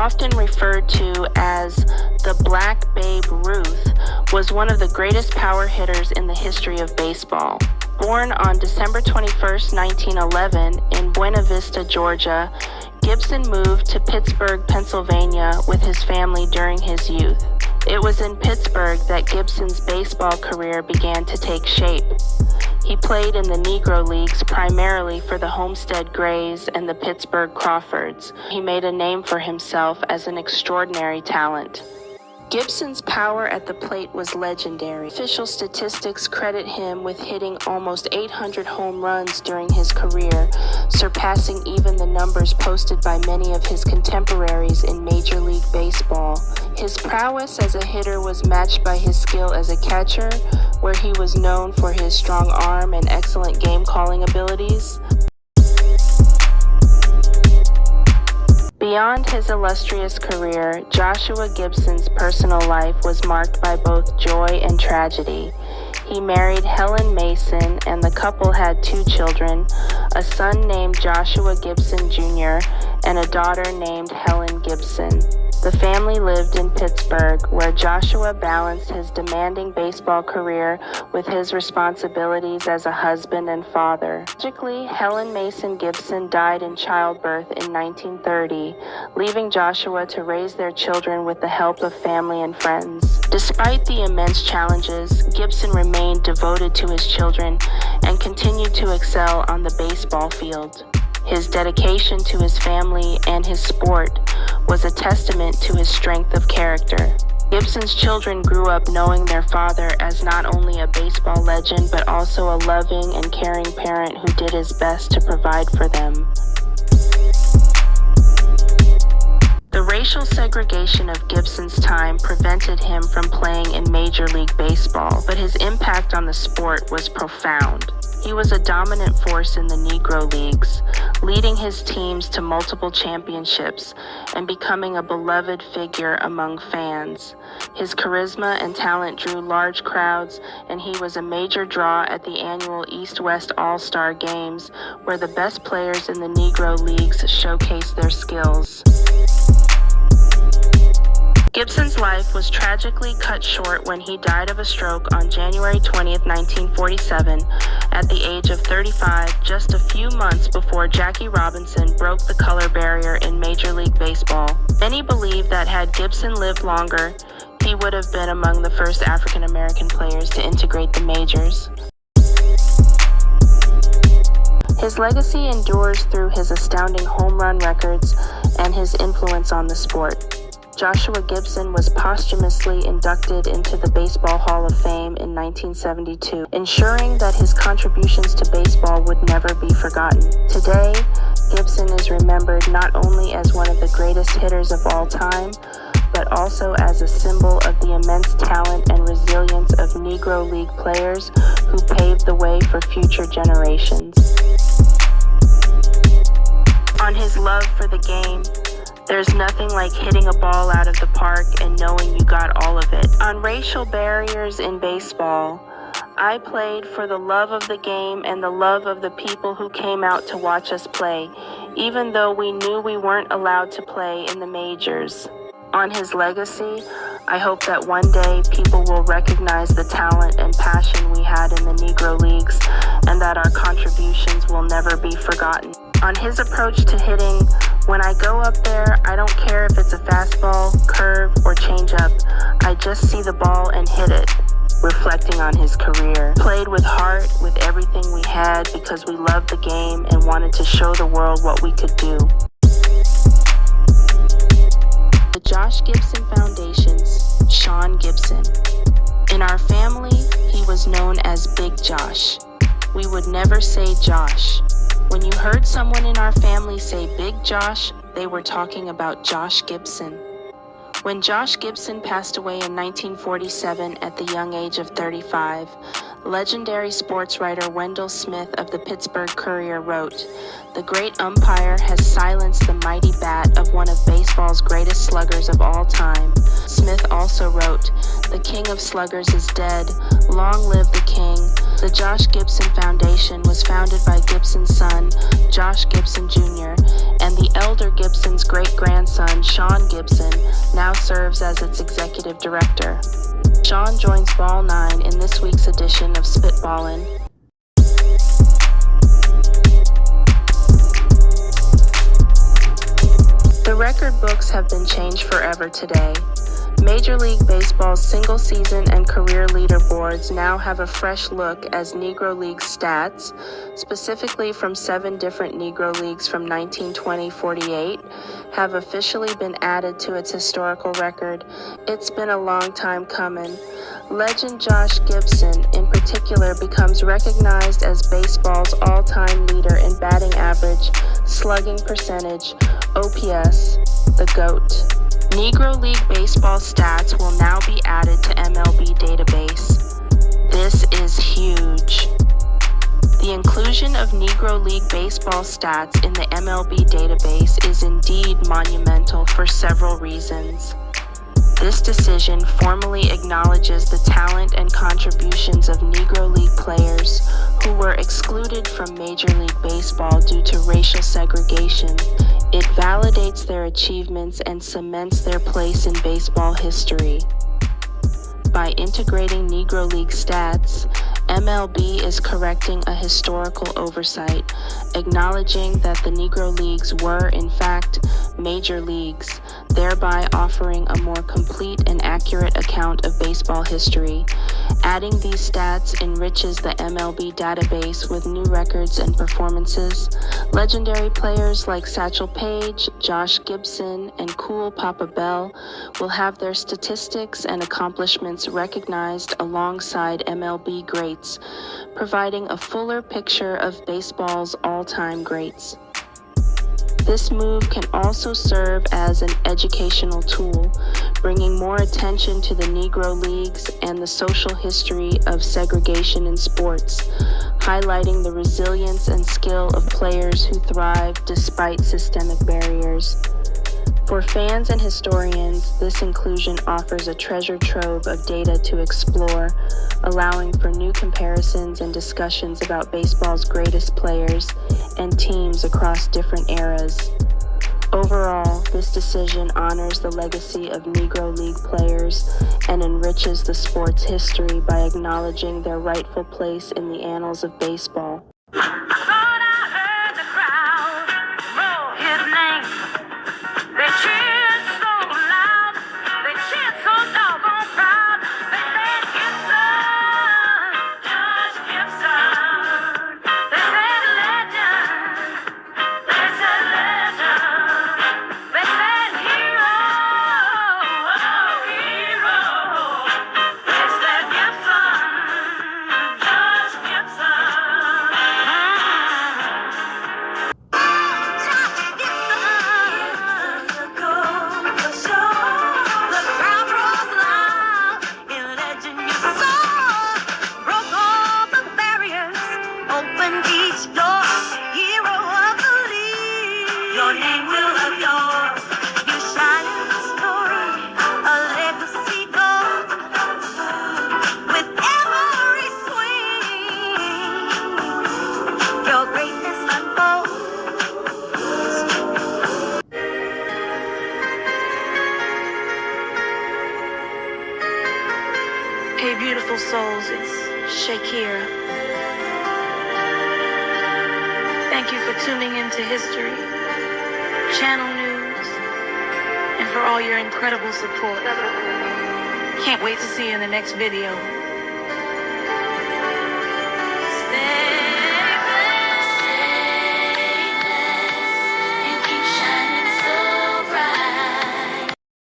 often referred to as the Black Babe Ruth, was one of the greatest power hitters in the history of baseball. Born on December 21, 1911, in Buena Vista, Georgia, Gibson moved to Pittsburgh, Pennsylvania with his family during his youth. It was in Pittsburgh that Gibson's baseball career began to take shape. He played in the Negro Leagues primarily for the Homestead Grays and the Pittsburgh Crawfords. He made a name for himself as an extraordinary talent. Gibson's power at the plate was legendary. Official statistics credit him with hitting almost 800 home runs during his career, surpassing even the numbers posted by many of his contemporaries in Major League Baseball. His prowess as a hitter was matched by his skill as a catcher, where he was known for his strong arm and excellent game-calling abilities. Beyond his illustrious career, Joshua Gibson's personal life was marked by both joy and tragedy. He married Helen Mason, and the couple had 2 children, a son named Joshua Gibson Jr. and a daughter named Helen Gibson. The family lived in Pittsburgh, where Joshua balanced his demanding baseball career with his responsibilities as a husband and father. Tragically, Helen Mason Gibson died in childbirth in 1930, leaving Joshua to raise their children with the help of family and friends. Despite the immense challenges, Gibson remained devoted to his children and continued to excel on the baseball field. His dedication to his family and his sport was a testament to his strength of character. Gibson's children grew up knowing their father as not only a baseball legend, but also a loving and caring parent who did his best to provide for them. The racial segregation of Gibson's time prevented him from playing in Major League Baseball, but his impact on the sport was profound. He was a dominant force in the Negro Leagues, leading his teams to multiple championships and becoming a beloved figure among fans. His charisma and talent drew large crowds, and he was a major draw at the annual East-West All-Star Games, where the best players in the Negro Leagues showcased their skills. Gibson's life was tragically cut short when he died of a stroke on January 20, 1947, at the age of 35, just a few months before Jackie Robinson broke the color barrier in Major League Baseball. Many believe that had Gibson lived longer, he would have been among the first African American players to integrate the majors. His legacy endures through his astounding home run records and his influence on the sport. Joshua Gibson was posthumously inducted into the Baseball Hall of Fame in 1972, ensuring that his contributions to baseball would never be forgotten. Today, Gibson is remembered not only as one of the greatest hitters of all time, but also as a symbol of the immense talent and resilience of Negro League players who paved the way for future generations. On his love for the game, there's nothing like hitting a ball out of the park and knowing you got all of it. On racial barriers in baseball, I played for the love of the game and the love of the people who came out to watch us play, even though we knew we weren't allowed to play in the majors. On his legacy, I hope that one day people will recognize the talent and passion we had in the Negro Leagues, and that our contributions will never be forgotten. On his approach to hitting, when I go up there, I don't care if it's a fastball, curve, or changeup. I just see the ball and hit it. Reflecting on his career, played with heart, with everything we had, because we loved the game and wanted to show the world what we could do. The Josh Gibson Foundation's Sean Gibson. In our family, he was known as Big Josh. We would never say Josh. When you heard someone in our family say Big Josh, they were talking about Josh Gibson. When Josh Gibson passed away in 1947 at the young age of 35, legendary sports writer Wendell Smith of the Pittsburgh Courier wrote, "The great umpire has silenced the mighty bat of one of baseball's greatest sluggers of all time." Smith also wrote, "The king of sluggers is dead. Long live the king. The Josh Gibson Foundation was founded by Gibson's son, Josh Gibson Jr., and the elder Gibson's great-grandson, Sean Gibson, now serves as its executive director. Sean joins Ball 9 in this week's edition of Spitballin'. The record books have been changed forever today. Major League Baseball's single-season and career leaderboards now have a fresh look as Negro Leagues stats, specifically from 7 different Negro Leagues from 1920-48, have officially been added to its historical record. It's been a long time coming. Legend Josh Gibson, in particular, becomes recognized as baseball's all-time leader in batting average, slugging percentage, OPS, the GOAT. Negro League baseball stats will now be added to MLB database. This is huge. The inclusion of Negro League baseball stats in the MLB database is indeed monumental for several reasons. This decision formally acknowledges the talent and contributions of Negro League players who were excluded from Major League Baseball due to racial segregation. It validates their achievements and cements their place in baseball history. By integrating Negro League stats, MLB is correcting a historical oversight, acknowledging that the Negro Leagues were, in fact, major leagues, thereby offering a more complete and accurate account of baseball history. Adding these stats enriches the MLB database with new records and performances. Legendary players like Satchel Paige, Josh Gibson, and Cool Papa Bell will have their statistics and accomplishments recognized alongside MLB greats, providing a fuller picture of baseball's all-time greats. This move can also serve as an educational tool, bringing more attention to the Negro Leagues and the social history of segregation in sports, highlighting the resilience and skill of players who thrive despite systemic barriers. For fans and historians, this inclusion offers a treasure trove of data to explore, allowing for new comparisons and discussions about baseball's greatest players and teams across different eras. Overall, this decision honors the legacy of Negro League players and enriches the sport's history by acknowledging their rightful place in the annals of baseball. Hey beautiful souls, it's Shakira. Thank you for tuning into history, channel news, and for all your incredible support. Can't wait to see you in the next video.